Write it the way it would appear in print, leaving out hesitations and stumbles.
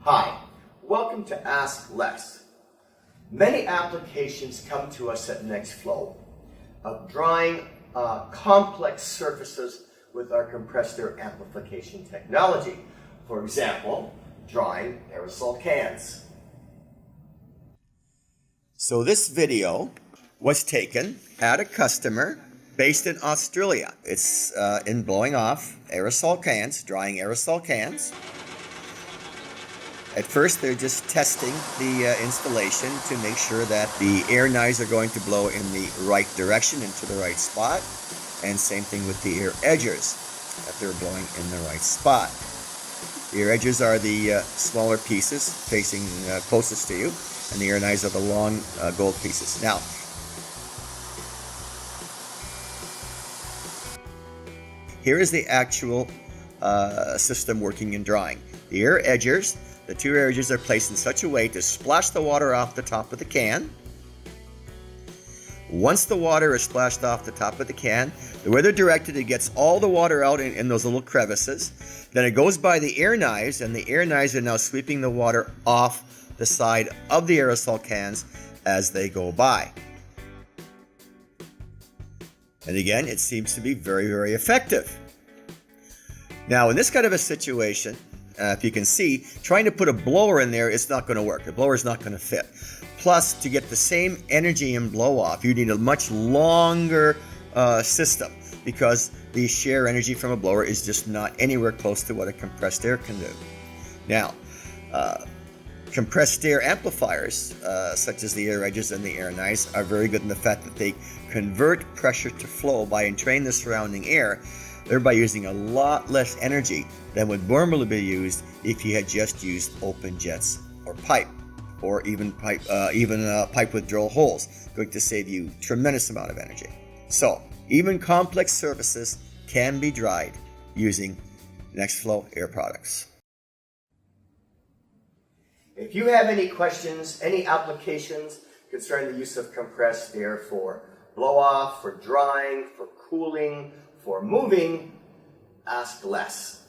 Hi, welcome to Ask Less. Many applications come to us at NextFlow of drawing complex surfaces with our compressed air amplification technology. For example, drawing aerosol cans. So this video was taken at a customer based in Australia. It's in blowing off aerosol cans, drying aerosol cans. At first, they're just testing the installation to make sure that the air knives are going to blow in the right direction, into the right spot. And same thing with the air edgers, that they're blowing in the right spot. The air edgers are the smaller pieces facing closest to you, and the air knives are the long gold pieces. Now, here is the actual system working in drawing. The air edgers, the two air edgers are placed in such a way to splash the water off the top of the can. Once the water is splashed off the top of the can, the way they're directed, it gets all the water out in those little crevices. Then it goes by the air knives, and the air knives are now sweeping the water off the side of the aerosol cans as they go by. And again, it seems to be very, very effective. Now, in this kind of a situation, if you can see, trying to put a blower in there is not going to work. The blower is not going to fit. Plus, to get the same energy and blow off, you need a much longer system, because the shear energy from a blower is just not anywhere close to what a compressed air can do. Now, compressed air amplifiers, such as the air edges and the air knives, are very good in the fact that they convert pressure to flow by entraining the surrounding air, thereby using a lot less energy than would normally be used if you had just used open jets or pipe, or even pipe with drill holes, going to save you a tremendous amount of energy. So, even complex surfaces can be dried using NextFlow air products. If you have any questions, any applications concerning the use of compressed air for blow-off, for drying, for cooling, for moving, ask less.